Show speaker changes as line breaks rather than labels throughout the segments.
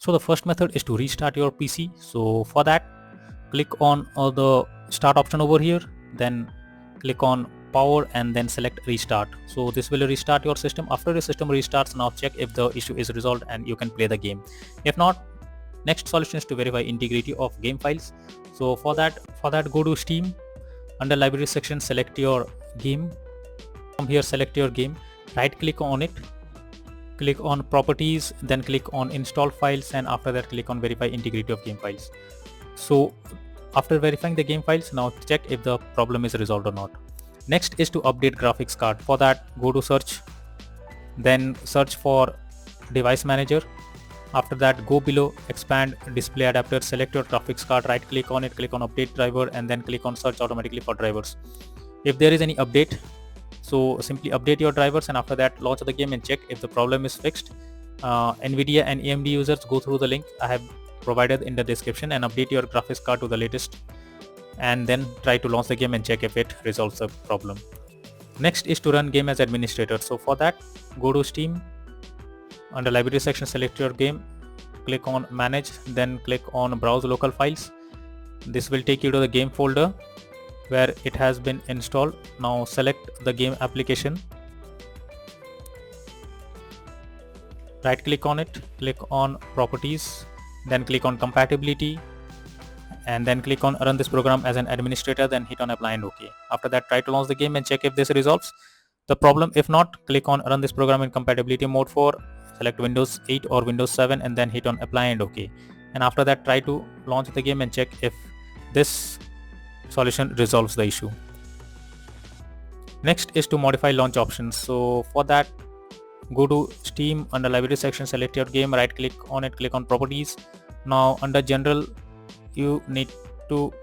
So the first method is to restart your PC. So for that, click on the start option over here, then click on power and then select restart. So this will restart your system. After the system restarts, now check if the issue is resolved and you can play the game. If not, next solution is to verify integrity of game files. So for that go to Steam. Under library section, select your game. From here, select your game, right click on it, click on properties, then click on install files, and after that click on verify integrity of game files. So after verifying the game files, now check if the problem is resolved or not. Next is to update graphics card. For that, go to search, then search for device manager. After that, go below expand display adapter, select your graphics card, right click on it, click on update driver, and then click on search automatically for drivers. If there is any update, so simply update your drivers, and after that launch the game and check if the problem is fixed. Nvidia and AMD users, go through the link I have provided in the description and update your graphics card to the latest, and then try to launch the game and check if it resolves the problem. Next is to run game as administrator. So for that, go to Steam. Under library section, select your game, click on manage, then click on browse local files. This will take you to the game folder where it has been installed. Now select the game application, right click on it, click on properties, then click on compatibility, and then click on run this program as an administrator, then hit on apply and OK. After that, try to launch the game and check if this resolves the problem. If not, click on run this program in compatibility mode 4, select Windows 8 or Windows 7, and then hit on apply and OK. And after that, try to launch the game and check if this solution resolves the issue. Next is to modify launch options. So for that, go to Steam. Under library section, select your game, right click on it, click on properties. Now under general, you need to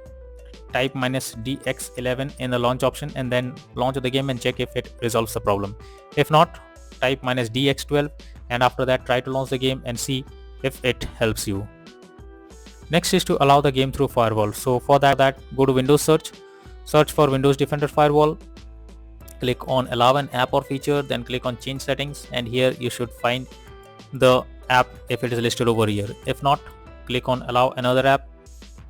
type -DX11 in the launch option and then launch the game and check if it resolves the problem. If not, type -DX12, and after that try to launch the game and see if it helps you. Next is to allow the game through firewall. So for that, go to Windows search for Windows Defender Firewall, click on allow an app or feature, then click on change settings, and here you should find the app if it is listed over here. If not, click on allow another app,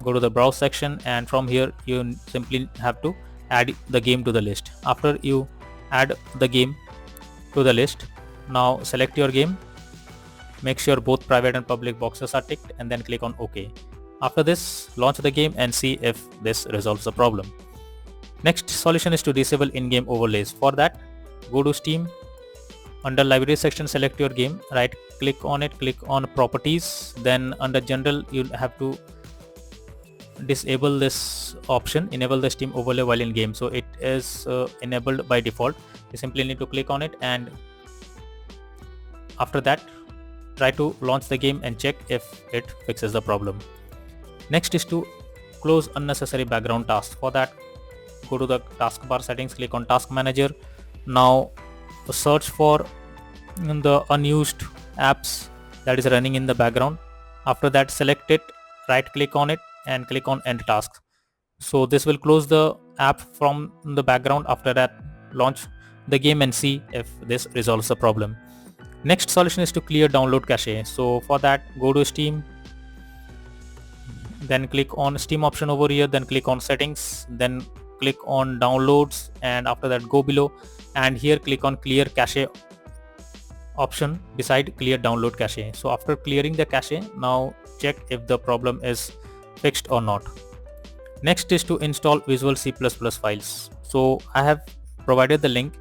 go to the browse section, and from here you simply have to add the game to the list. After you add the game to the list, now select your game, make sure both private and public boxes are ticked, and then click on OK. After this, launch the game and see if this resolves the problem. Next solution is to disable in-game overlays. For that, go to Steam. Under library section, select your game, right click on it, click on properties, then under general you'll have to disable this option, enable the Steam overlay while in game. So it is enabled by default. You simply need to click on it, and after that try to launch the game and check if it fixes the problem. Next is to close unnecessary background tasks. For that, go to the taskbar settings, click on task manager. Now search for the unused apps that is running in the background. After that, select it, right click on it, and click on end tasks. So this will close the app from the background. After that, launch the game and see if this resolves the problem. Next solution is to clear download cache. So for that, go to Steam, then click on Steam option over here, then click on settings, then click on downloads, and after that go below, and here click on clear cache option beside clear download cache. So after clearing the cache, now check if the problem is fixed or not. Next is to install Visual C++ files. So I have provided the link,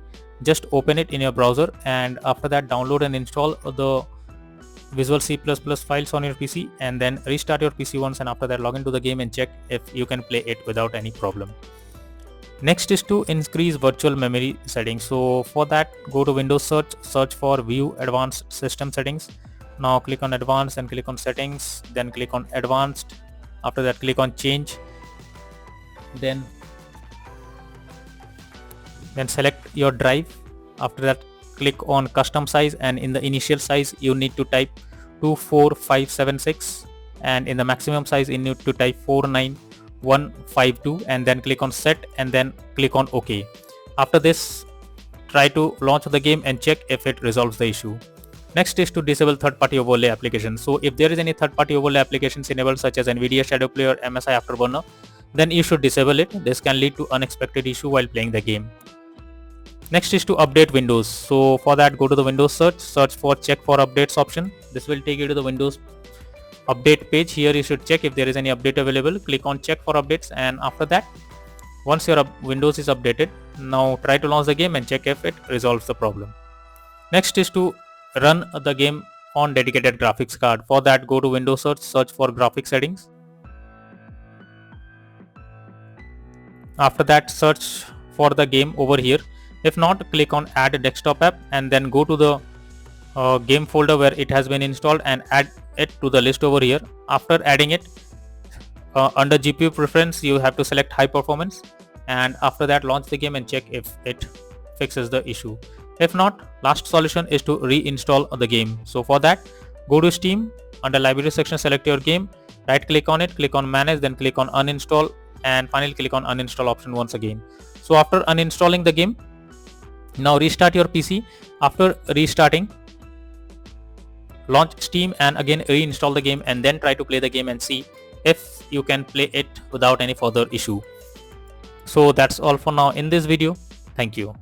just open it in your browser, and after that download and install the Visual C++ files on your PC, and then restart your PC once, and after that log into the game and check if you can play it without any problem. Next is to increase virtual memory settings. So for that, go to Windows search for View Advanced System Settings. Now click on Advanced and click on Settings, then click on Advanced. After that, click on Change, then select your drive. After that, click on Custom Size, and in the initial size you need to type 24576, and in the maximum size you need to type 49152, and then click on Set, and then click on OK. After this, try to launch the game and check if it resolves the issue. Next is to disable third-party overlay applications. So if there is any third-party overlay applications enabled such as NVIDIA Shadow Play or MSI Afterburner, then you should disable it. This can lead to unexpected issue while playing the game. Next is to update Windows. So for that, go to the Windows search for check for updates option. This will take you to the Windows update page. Here you should check if there is any update available. Click on check for updates, and after that, once your Windows is updated, now try to launch the game and check if it resolves the problem. Next is to run the game on dedicated graphics card. For that, go to Windows search for graphics settings. After that, search for the game over here. If not, click on add desktop app and then go to the game folder where it has been installed and add it to the list over here. After adding it, under GPU preference, you have to select high performance, and after that launch the game and check if it fixes the issue. If not, last solution is to reinstall the game. So for that, go to Steam, under library section select your game, right click on it, click on manage, then click on uninstall, and finally click on uninstall option once again. So after uninstalling the game, now restart your PC. After restarting, launch Steam and again reinstall the game and then try to play the game and see if you can play it without any further issue. So that's all for now in this video. Thank you.